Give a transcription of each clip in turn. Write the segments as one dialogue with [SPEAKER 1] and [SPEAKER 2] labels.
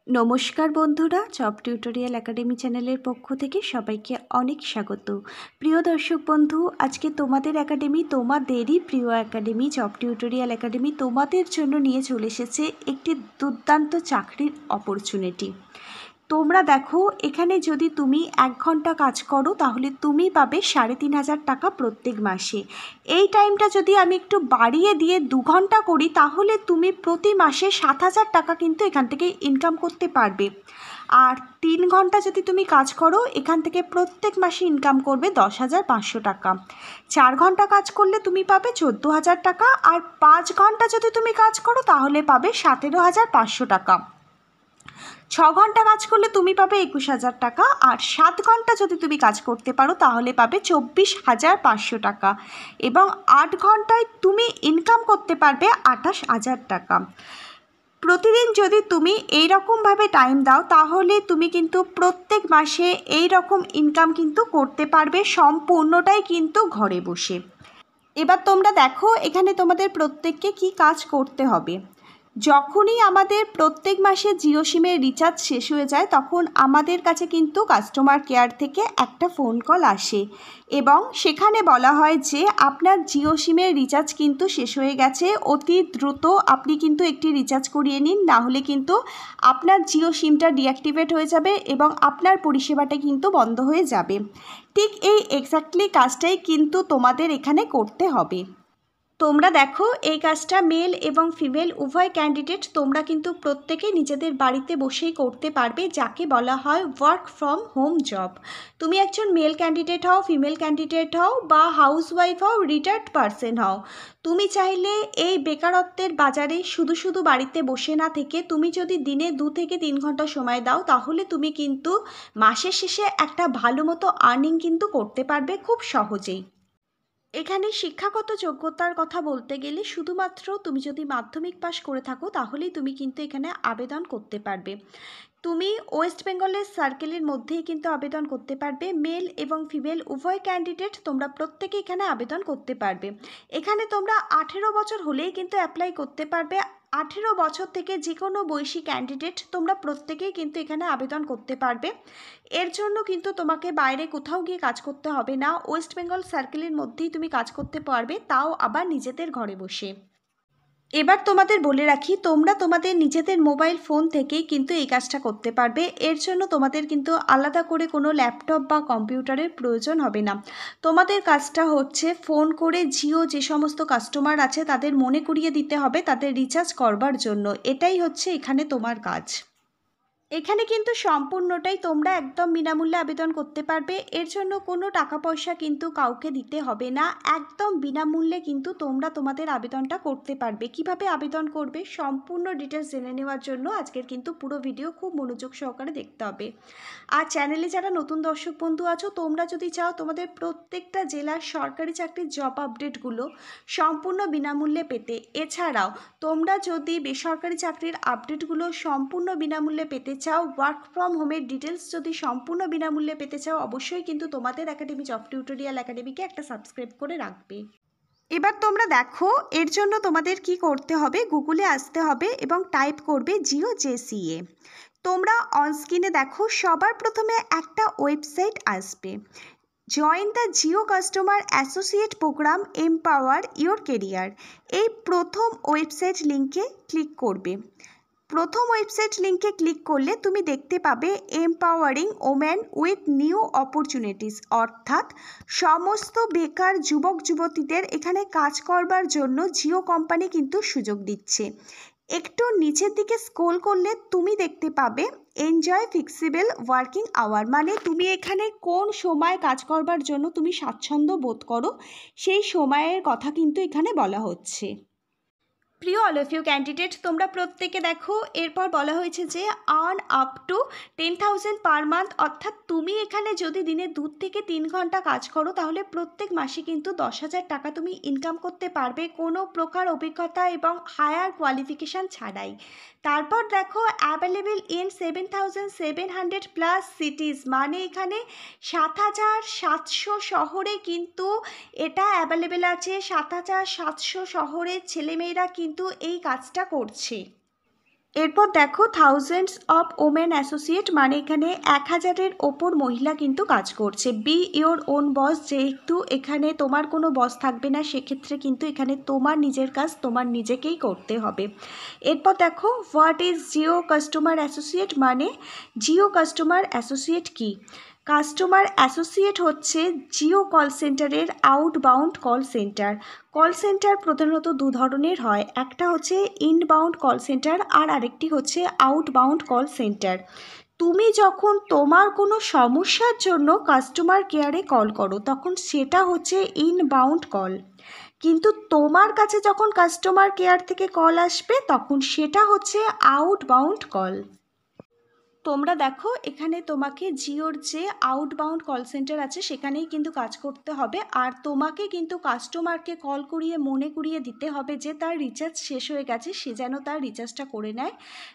[SPEAKER 1] নমস্কার বন্ধুরা, job tutorial academy চ্যানেলের পক্ষ থেকে সবাইকে অনেক স্বাগত। প্রিয় দর্শক বন্ধু, আজকে তোমাদের একাডেমি, তোমাদেরই প্রিয় একাডেমি জব টিউটোরিয়াল একাডেমি তোমাদের জন্য নিয়ে চলে এসেছে একটি দুর্দান্ত চাকরির অপরচুনিটি। তোমরা দেখো, এখানে যদি তুমি 1 ঘন্টা কাজ করো তাহলে তুমি পাবে 3,500 টাকা প্রত্যেক মাসে। এই টাইমটা যদি আমি একটু বাড়িয়ে দিয়ে 2 ঘন্টা করি তাহলে তুমি প্রতি মাসে 7,000 টাকা কিন্তু এখান থেকে ইনকাম করতে পারবে। আর 3 ঘন্টা যদি তুমি কাজ করো এখান থেকে প্রত্যেক মাসে ইনকাম করবে 10,500 টাকা। 4 ঘন্টা কাজ করলে তুমি পাবে 14,000 টাকা। আর 5 ঘন্টা যদি তুমি কাজ করো তাহলে পাবে 17,500 টাকা। 6 ঘন্টা কাজ করলে তুমি পাবে 21,000 টাকা। আর 7 ঘন্টা যদি তুমি কাজ করতে পারো তাহলে পাবে 24,500 টাকা। এবং 8 ঘন্টায় তুমি ইনকাম করতে পারবে 28,000 টাকা। প্রতিদিন যদি তুমি এই রকমভাবে টাইম দাও তাহলে তুমি কিন্তু প্রত্যেক মাসে এই রকম ইনকাম কিন্তু করতে পারবে, সম্পূর্ণটাই কিন্তু ঘরে বসে। এবার তোমরা দেখো, এখানে তোমাদের প্রত্যেককে কি কাজ করতে হবে। যখনই আমাদের প্রত্যেক মাসে জিও সিমের রিচার্জ শেষ হয়ে যায় তখন আমাদের কাছে কিন্তু কাস্টমার কেয়ার থেকে একটা ফোন কল আসে এবং সেখানে বলা হয় যে আপনার জিও সিমের রিচার্জ কিন্তু শেষ হয়ে গেছে, অতি দ্রুত আপনি কিন্তু একটি রিচার্জ করিয়ে নিন, না হলে কিন্তু আপনার জিও সিমটা ডিঅ্যাক্টিভেট হয়ে যাবে এবং আপনার পরিষেবাটা কিন্তু বন্ধ হয়ে যাবে। ঠিক এই এক্স্যাক্টলি কাজটাই কিন্তু তোমাদের এখানে করতে হবে। তোমরা দেখো, এই কাজটা মেল এবং ফিমেল উভয় ক্যান্ডিডেট তোমরা কিন্তু প্রত্যেকে নিজেদের বাড়িতে বসেই করতে পারবে, যাকে বলা হয় ওয়ার্ক ফ্রম হোম জব। তুমি একজন মেল ক্যান্ডিডেট হও, ফিমেল ক্যান্ডিডেট হও বা হাউসওয়াইফ হও, রিটায়ার্ড পারসন হও, তুমি চাইলে এই বেকারত্বের বাজারে শুধু বাড়িতে বসে না থেকে তুমি যদি দিনে 2 থেকে 3 ঘন্টা সময় দাও তাহলে তুমি কিন্তু মাসের শেষে একটা ভালো মতো আর্নিং কিন্তু করতে পারবে খুব সহজেই। এখানে শিক্ষাগত যোগ্যতার কথা বলতে গেলে শুধুমাত্র তুমি যদি মাধ্যমিক পাশ করে থাকো তাহলেই তুমি কিন্তু এখানে আবেদন করতে পারবে। তুমি ওয়েস্ট বেঙ্গলের সার্কেলের মধ্যেই কিন্তু আবেদন করতে পারবে। মেল এবং ফিমেল উভয় ক্যান্ডিডেট তোমরা প্রত্যেকে এখানে আবেদন করতে পারবে। এখানে তোমরা 18 বছর হলেই কিন্তু অ্যাপ্লাই করতে পারবে। 18 বছর থেকে যে কোনো বয়সী ক্যান্ডিডেট তোমরা প্রত্যেকেই কিন্তু এখানে আবেদন করতে পারবে। এর জন্য কিন্তু তোমাকে বাইরে কোথাও গিয়ে কাজ করতে হবে না, ওয়েস্ট বেঙ্গল সার্কেলের মধ্যেই তুমি কাজ করতে পারবে, তাও আবার নিজেদের ঘরে বসে। এবার তোমাদের বলে রাখি, তোমরা তোমাদের নিজেদের মোবাইল ফোন থেকেই কিন্তু এই কাজটা করতে পারবে। এর জন্য তোমাদের কিন্তু আলাদা করে কোনো ল্যাপটপ বা কম্পিউটারের প্রয়োজন হবে না। তোমাদের কাজটা হচ্ছে ফোন করে জিও যে সমস্ত কাস্টমার আছে তাদের মনে করিয়ে দিতে হবে তাদের রিচার্জ করবার জন্য। এটাই হচ্ছে এখানে তোমার কাজ। এখানে কিন্তু সম্পূর্ণটাই তোমরা একদম বিনামূল্যে আবেদন করতে পারবে। এর জন্য কোনো টাকা পয়সা কিন্তু কাউকে দিতে হবে না, একদম বিনামূল্যে কিন্তু তোমরা তোমাদের আবেদনটা করতে পারবে। কিভাবে আবেদন করবে সম্পূর্ণ ডিটেলস জেনে নেওয়ার জন্য আজকের কিন্তু পুরো ভিডিও খুব মনোযোগ সহকারে দেখতে হবে। আর চ্যানেলে যারা নতুন দর্শক বন্ধু আছো, তোমরা যদি চাও তোমাদের প্রত্যেকটা জেলার সরকারি চাকরির জব আপডেটগুলো সম্পূর্ণ বিনামূল্যে পেতে, এছাড়াও তোমরা যদি বেসরকারি চাকরির আপডেটগুলো সম্পূর্ণ বিনামূল্যে পেতে চাও, ওয়ার্ক ফ্রম হোমের ডিটেলস যদি সম্পূর্ণ বিনামূল্যে পেতে চাও, অবশ্যই কিন্তু তোমাদের একাডেমি জব টিউটোরিয়াল একাডেমিকে একটা সাবস্ক্রাইব করে রাখবে। এবার তোমরা দেখো, এর জন্য তোমাদের কি করতে হবে, গুগলে আসতে হবে এবং টাইপ করবে জিও জেসিএ। তোমরা অনস্ক্রিনে দেখো সবার প্রথমে একটা ওয়েবসাইট আসবে, join the Jio customer associate program empower your career. এই প্রথম ওয়েবসাইট লিঙ্কে ক্লিক করবে। প্রথম ওয়েবসাইট লিঙ্কে ক্লিক করলে তুমি দেখতে পাবে empowering women with new opportunities, অর্থাৎ সমস্ত বেকার যুবক যুবতীদের এখানে কাজ করবার জন্য জিও কোম্পানি কিন্তু সুযোগ দিচ্ছে। একটু নিচের দিকে স্ক্রল করলে তুমি দেখতে পাবে এনজয় ফ্লেক্সিবল ওয়ার্কিং আওয়ার, মানে তুমি এখানে কোন সময় কাজ করবার জন্য তুমি স্বাচ্ছন্দ্য বোধ করো সেই সময়ের কথা কিন্তু এখানে বলা হচ্ছে। প্রিয় অল অফ ইউ ক্যান্ডিডেট, তোমরা প্রত্যেকে দেখো, এরপর বলা হয়েছে যে earn up to 10,000 per month, অর্থাৎ তুমি এখানে যদি দিনে 2 থেকে 3 ঘন্টা কাজ করো তাহলে প্রত্যেক মাসে কিন্তু 10,000 টাকা তুমি ইনকাম করতে পারবে কোনো প্রকার অভিজ্ঞতা এবং হায়ার কোয়ালিফিকেশান ছাড়াই। তারপর দেখো অ্যাভেলেবেল ইন 7,700 প্লাস সিটিজ, মানে এখানে 7,700 শহরে কিন্তু এটা অ্যাভেলেবেল আছে। 7,700 শহরের ছেলেমেয়েরা কিন্তু এই কাজটা করছে। এরপর দেখো থাউজেন্ডস অফ ওমেন অ্যাসোসিয়েট, মানে এখানে 1000-এর ওপর মহিলা কিন্তু কাজ করছে। বি ইওর ওন বস, যেহেতু এখানে তোমার কোনো বস থাকবে না, সেক্ষেত্রে কিন্তু এখানে তোমার নিজের কাজ তোমার নিজেকেই করতে হবে। এরপর দেখো what is Jio customer associate, মানে জিও কাস্টমার অ্যাসোসিয়েট কি? কাস্টমার অ্যাসোসিয়েট হচ্ছে জিও কল সেন্টারের outbound call centre. Call centre প্রধানত দু ধরনের হয়, একটা হচ্ছে ইনবাউন্ড কল সেন্টার আর আরেকটি হচ্ছে আউটবাউন্ড কল সেন্টার। তুমি যখন তোমার কোনো সমস্যার জন্য কাস্টমার কেয়ারে কল করো তখন সেটা হচ্ছে ইনবাউন্ড কল, কিন্তু তোমার কাছে যখন কাস্টমার কেয়ার থেকে কল আসবে তখন সেটা হচ্ছে আউটবাউন্ড কল। তোমরা দেখো এখানে তোমাকে জিওর যে আউটবাউন্ড কল সেন্টার আছে সেখানেই কিন্তু কাজ করতে হবে, আর তোমাকে কিন্তু কাস্টমারকে কল করিয়ে মনে করিয়ে দিতে হবে যে তার রিচার্জ শেষ হয়ে গেছে, সে যেন তার রিচার্জটা করে নেয়,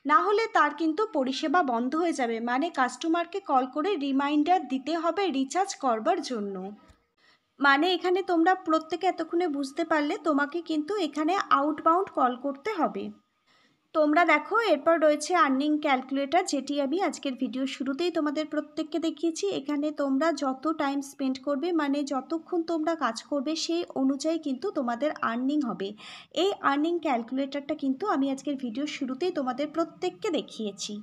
[SPEAKER 1] না হলে তার কিন্তু পরিষেবা বন্ধ হয়ে যাবে। মানে কাস্টমারকে কল করে রিমাইন্ডার দিতে হবে রিচার্জ করবার জন্য। মানে এখানে তোমরা প্রত্যেকে এতক্ষণে বুঝতে পারলে তোমাকে কিন্তু এখানে আউটবাউন্ড কল করতে হবে। তোমরা দেখো এরপর রয়েছে আর্নিং ক্যালকুলেটর, যেটি আমি আজকের ভিডিও শুরুতেই তোমাদের প্রত্যেককে দেখিয়েছি। এখানে তোমরা যত টাইম স্পেন্ড করবে, মানে যতক্ষণ তোমরা কাজ করবে, সেই অনুযায়ী কিন্তু তোমাদের আর্নিং হবে। এই আর্নিং ক্যালকুলেটরটা কিন্তু আমি আজকের ভিডিও শুরুতেই তোমাদের প্রত্যেককে দেখিয়েছি।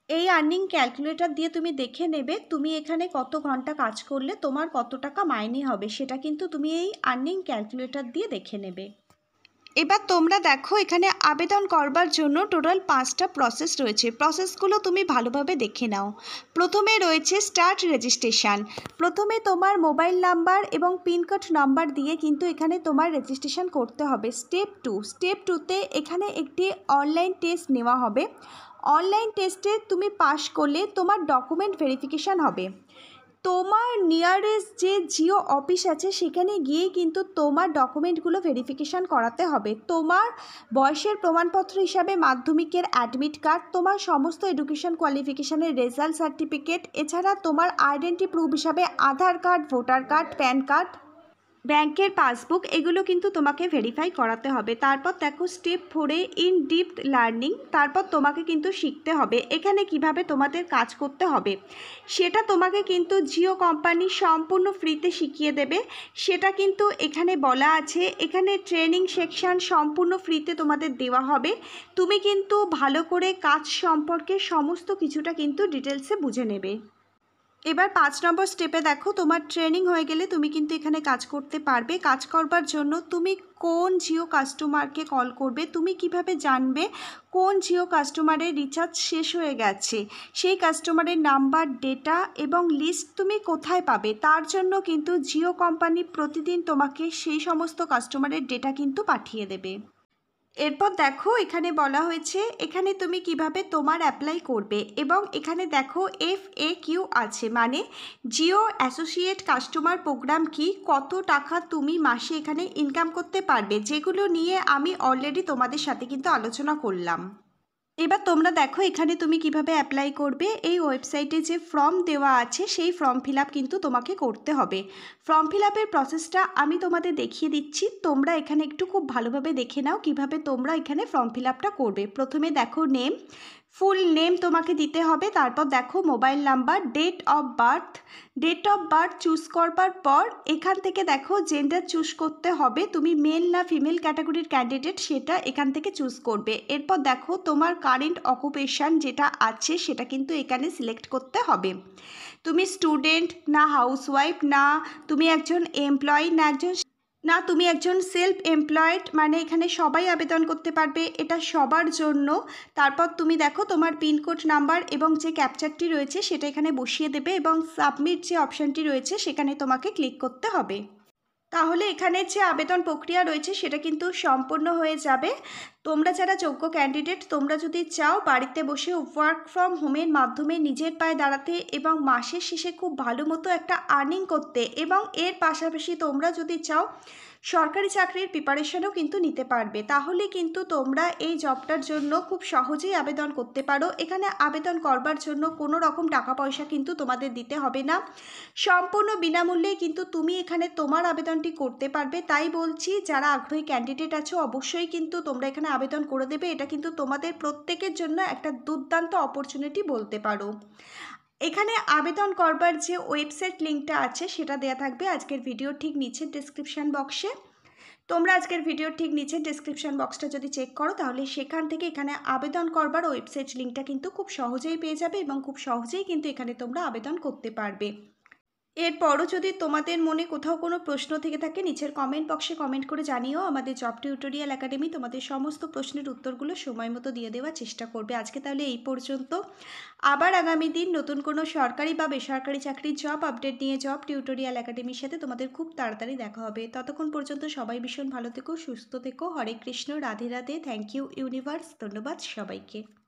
[SPEAKER 1] এই আর্নিং ক্যালকুলেটর দিয়ে তুমি দেখে নেবে তুমি এখানে কত ঘন্টা কাজ করলে তোমার কত টাকা মাইনে হবে, সেটা কিন্তু তুমি এই আর্নিং ক্যালকুলেটর দিয়ে দেখে নেবে। এবার তোমরা দেখো এখানে আবেদন করবার জন্য টোটাল 5টা প্রসেস রয়েছে। প্রসেসগুলো তুমি ভালোভাবে দেখে নাও। প্রথমে রয়েছে স্টার্ট রেজিস্ট্রেশন। প্রথমে তোমার মোবাইল নাম্বার এবং পিনকোড নাম্বার দিয়ে কিন্তু এখানে তোমার রেজিস্ট্রেশন করতে হবে। স্টেপ টুতে এখানে একটি অনলাইন টেস্ট নেওয়া হবে। অনলাইন টেস্টে তুমি পাস করলে তোমার ডকুমেন্ট ভেরিফিকেশান হবে। তোমার নিয়ারেস্ট যে জিও অফিস আছে সেখানে গিয়ে কিন্তু তোমার ডকুমেন্টগুলো ভেরিফিকেশান করাতে হবে। তোমার বয়সের প্রমাণপত্র হিসাবে মাধ্যমিকের অ্যাডমিট কার্ড, তোমার সমস্ত এডুকেশন কোয়ালিফিকেশানের রেজাল্ট সার্টিফিকেট, এছাড়া তোমার আইডেন্টি প্রুফ হিসাবে Aadhaar card, voter card, PAN card, ব্যাংকের পাসবুক, এগুলো কিন্তু তোমাকে ভেরিফাই করাতে হবে। তারপর দেখো স্টেপ 4-এ ইন ডিপথ লার্নিং। তারপর তোমাকে কিন্তু শিখতে হবে এখানে কিভাবে তোমাদের কাজ করতে হবে, সেটা তোমাকে কিন্তু জিও কোম্পানি সম্পূর্ণ ফ্রিতে শিখিয়ে দেবে। সেটা কিন্তু এখানে বলা আছে, এখানে ট্রেনিং সেকশন সম্পূর্ণ ফ্রিতে তোমাদের দেওয়া হবে। তুমি কিন্তু ভালো করে কাজ সম্পর্কে সমস্ত কিছুটা কিন্তু ডিটেলসে বুঝে নেবে। এবার 5 নম্বর স্টেপে দেখো তোমার ট্রেনিং হয়ে গেলে তুমি কিন্তু এখানে কাজ করতে পারবে। কাজ করবার জন্য তুমি কোন জিও কাস্টমারকে কল করবে, তুমি কিভাবে জানবে কোন জিও কাস্টমারের রিচার্জ শেষ হয়ে গেছে, সেই কাস্টমারের নাম্বার, ডেটা এবং লিস্ট তুমি কোথায় পাবে, তার জন্য কিন্তু জিও কোম্পানি প্রতিদিন তোমাকে সেই সমস্ত কাস্টমারের ডেটা কিন্তু পাঠিয়ে দেবে। এরপর দেখো এখানে বলা হয়েছে এখানে তুমি কিভাবে তোমার অ্যাপ্লাই করবে, এবং এখানে দেখো FAQ আছে, মানে জিও অ্যাসোসিয়েট কাস্টমার প্রোগ্রাম কি, কত টাকা তুমি মাসে এখানে ইনকাম করতে পারবে, যেগুলো নিয়ে আমি অলরেডি তোমাদের সাথে কিন্তু আলোচনা করলাম। এবার তোমরা দেখো এখানে তুমি কিভাবে অ্যাপ্লাই করবে। এই ওয়েবসাইটে যে ফর্ম দেওয়া আছে সেই ফর্ম ফিল আপ কিন্তু তোমাকে করতে হবে। ফর্ম ফিল আপের প্রসেসটা আমি তোমাদের দেখিয়ে দিচ্ছি, তোমরা এখানে একটু খুব ভালোভাবে দেখে নাও কিভাবে তোমরা এখানে ফর্ম ফিল আপটা করবে। প্রথমে দেখো নেম, ফুল নেম তোমাকে দিতে হবে। তারপর দেখো mobile number, date of birth choose করবার পর এখান থেকে দেখো জেন্ডার চুজ করতে হবে, তুমি মেল না ফিমেল ক্যাটাগরির ক্যান্ডিডেট সেটা এখান থেকে চুজ করবে। এরপর দেখো তোমার কারেন্ট অকুপেশান যেটা আছে সেটা কিন্তু এখানে সিলেক্ট করতে হবে। তুমি স্টুডেন্ট না হাউসওয়াইফ, না তুমি একজন এমপ্লয়ি, না তুমি একজন সেলফ এমপ্লয়েড, মানে এখানে সবাই আবেদন করতে পারবে, এটা সবার জন্য। তারপর তুমি দেখো তোমার পিনকোড নাম্বার এবং যে ক্যাপচারটি রয়েছে সেটা এখানে বসিয়ে দেবে, এবং সাবমিট যে অপশানটি রয়েছে সেখানে তোমাকে ক্লিক করতে হবে। তাহলে এখানে যে আবেদন প্রক্রিয়া রয়েছে সেটা কিন্তু সম্পূর্ণ হয়ে যাবে। তোমরা যারা যোগ্য ক্যান্ডিডেট, তোমরা যদি চাও বাড়িতে বসে ওয়ার্ক ফ্রম হোমের মাধ্যমে নিজের পায়ে দাঁড়াতে এবং মাসের শেষে খুব ভালো মতো একটা আর্নিং করতে, এবং এর পাশাপাশি তোমরা যদি চাও সরকারি চাকরির প্রিপারেশনও কিন্তু নিতে পারবে, তাহলে কিন্তু তোমরা এই জবটার জন্য খুব সহজেই আবেদন করতে পারো। এখানে আবেদন করবার জন্য কোনো রকম টাকা পয়সা কিন্তু তোমাদের দিতে হবে না, সম্পূর্ণ বিনামূল্যে কিন্তু তুমি এখানে তোমার আবেদনটি করতে পারবে। তাই বলছি যারা আগ্রহী ক্যান্ডিডেট আছো অবশ্যই কিন্তু তোমরা এখানে আবেদন করে দেবে। এটা কিন্তু তোমাদের প্রত্যেকের জন্য একটা দুর্দান্ত অপরচুনিটি বলতে পারো। এখানে আবেদন করবার যে ওয়েবসাইট লিঙ্কটা আছে সেটা দেওয়া থাকবে আজকের ভিডিওর ঠিক নিচে ডেসক্রিপশান বক্সে। তোমরা আজকের ভিডিওর ঠিক নিচে ডেসক্রিপশান বক্সটা যদি চেক করো তাহলে সেখান থেকে এখানে আবেদন করবার ওয়েবসাইট লিঙ্কটা কিন্তু খুব সহজেই পেয়ে যাবে এবং খুব সহজেই কিন্তু এখানে তোমরা আবেদন করতে পারবে। এরপরও যদি তোমাদের মনে কোথাও কোনো প্রশ্ন থেকে থাকে নিচের কমেন্ট বক্সে কমেন্ট করে জানিও। আমাদের জব টিউটোরিয়াল একাডেমি তোমাদের সমস্ত প্রশ্নের উত্তরগুলো সময় মতো দিয়ে দেওয়ার চেষ্টা করবে। আজকে তাহলে এই পর্যন্ত। আবার আগামী দিন নতুন কোনো সরকারি বা বেসরকারি চাকরির জব আপডেট নিয়ে জব টিউটোরিয়াল একাডেমির সাথে তোমাদের খুব তাড়াতাড়ি দেখা হবে। ততক্ষণ পর্যন্ত সবাই ভীষণ ভালো থেকো, সুস্থ থেকো। Hare Krishna, Radhe Radhe. Thank you universe. ধন্যবাদ সবাইকে।